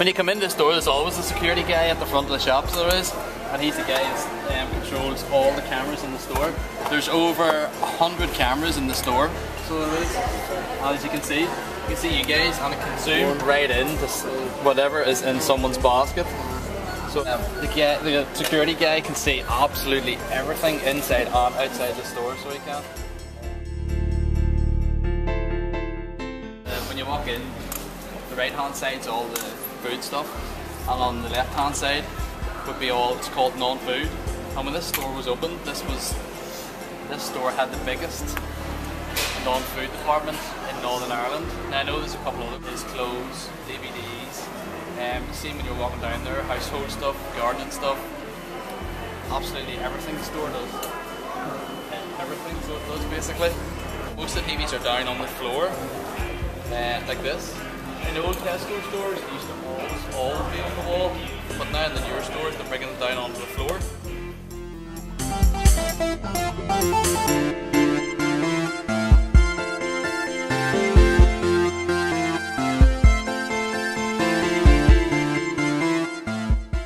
When you come in this door, there's always a security guy at the front of the shop, so there is, and he's the guy that controls all the cameras in the store. There's over 100 cameras in the store, so there is. As you can see you guys, and it can zoom right in to whatever is in someone's basket. So the security guy can see absolutely everything inside and outside the store, so he can. When you walk in, the right hand side's all the food stuff, and on the left hand side would be all, it's called non-food. And when this store was opened, this store had the biggest non-food department in Northern Ireland. Now I know there's a couple of others, clothes, DVDs, you see when you're walking down there, household stuff, gardening stuff, absolutely everything the store does. Everything so it does basically. Most of the TVs are down on the floor, like this. In the old Tesco stores, it used to all be on the wall, but now in the newer stores, they're bringing it down onto the floor.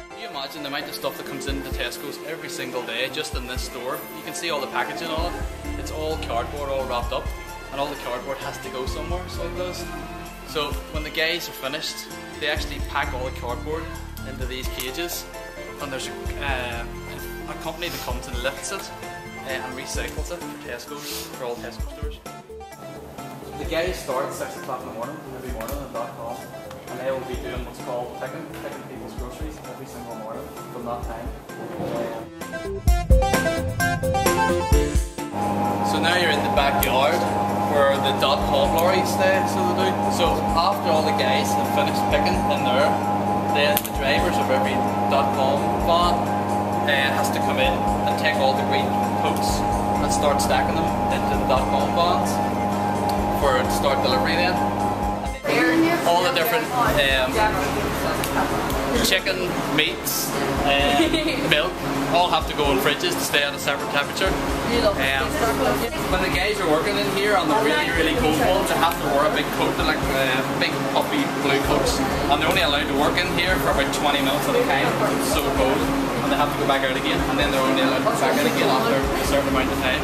Can you imagine the amount of stuff that comes into Tesco's every single day, just in this store? You can see all the packaging on it. It's all cardboard, all wrapped up, and all the cardboard has to go somewhere, so it does. So when the guys are finished, they actually pack all the cardboard into these cages, and there's a company that comes and lifts it and recycles it for Tesco's, for all Tesco stores. The guys start at 6 o'clock in the morning, every morning at .com, and they will be doing what's called picking people's groceries every single morning from that time. So now you're in the backyard where the .com lorries stay, so after all the guys have finished picking in there, then the drivers of every .com van has to come in and take all the green totes and start stacking them into the .com vans for start delivery then. All the different chicken, meats, milk, all have to go in fridges to stay at a separate temperature. When the guys are working in here on the really cold ones, they have to wear a big coat, like big puffy blue coats, and they're only allowed to work in here for about 20 minutes at a time because it's so cold, and they have to go back out again, and then they're only allowed to go back in again after a certain amount of time.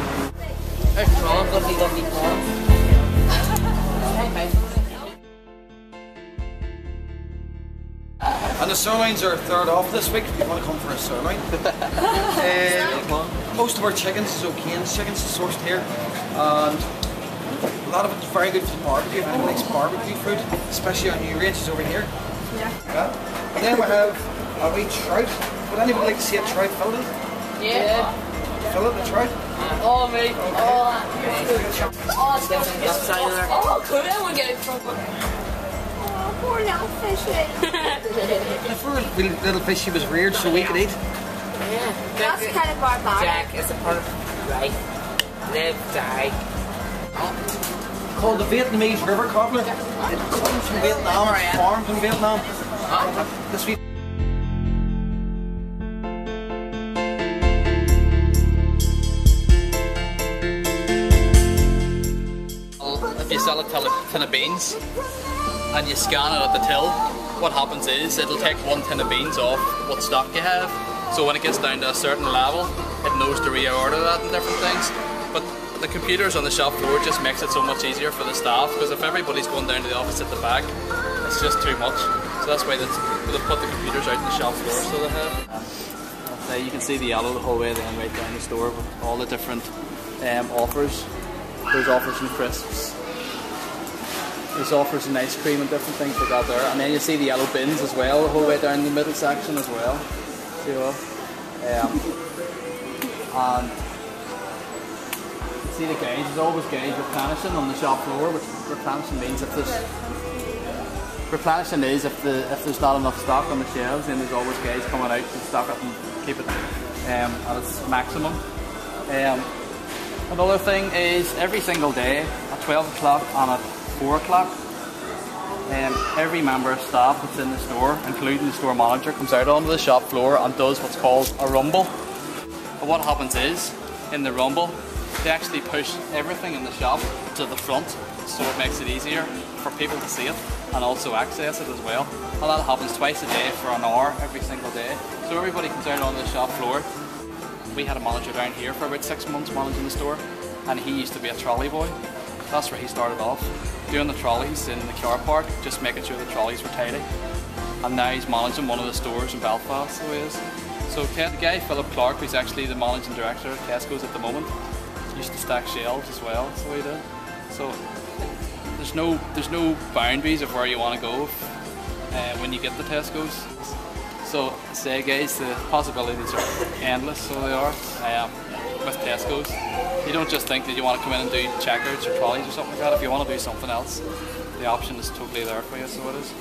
Hey, Tom, lovely Tom. And the sirloins are third off this week if you want to come for a sirloin. Most of our chickens is O'Kane's chickens is sourced here, and a lot of it is very good for barbecue. If anyone likes barbecue food, especially our new ranges over here. Yeah. And then we have a wee trout. Would anyone like to see a trout fillet? Yeah. Fillet the trout? Oh, mate. Oh, cool. I want to get it from poor little fishy. The poor little fish she was reared so we could eat. Yeah. That's kind of barbaric. Jack is a part of life. Live, die. Called the Vietnamese river cobbler. It comes from Vietnam, it's farmed in Vietnam. This week. If you sell a tin of beans and you scan it at the till, what happens is it'll take one tin of beans off what stock you have. So when it gets down to a certain level, it knows to reorder that and different things. But the computers on the shop floor just makes it so much easier for the staff, because if everybody's going down to the office at the back, it's just too much. So that's why they've put the computers out in the shop floor, so they have. Now you can see the yellow the whole way then right down the store with all the different offers. There's offers in crisps. There's offers in ice cream and different things like that there. And then you see the yellow bins as well, the whole way down the middle section as well. See what? And see the guys, there's always guys replenishing on the shop floor, which replenishing means if there's replenishing is if there's not enough stock on the shelves, then there's always guys coming out to stock it and keep it at its maximum. Another thing is every single day at 12 o'clock and at 4 o'clock, every member of staff that's in the store, including the store manager, comes out onto the shop floor and does what's called a rumble. But what happens is, in the rumble, they actually push everything in the shop to the front, so it makes it easier for people to see it and also access it as well. And that happens twice a day for an hour every single day. So everybody comes down onto the shop floor. We had a manager down here for about 6 months managing the store, and he used to be a trolley boy. That's where he started off, doing the trolleys in the car park, just making sure the trolleys were tidy. And now he's managing one of the stores in Belfast, so he is. So the guy, Philip Clark, who's actually the managing director of Tesco's at the moment, used to stack shelves as well, so he did. So there's no boundaries of where you want to go when you get to Tesco's. So say guys, the possibilities are endless, so they are, with Tesco's. You don't just think that you want to come in and do checkouts or trolleys or something like that. If you want to do something else, the option is totally there for you, so it is.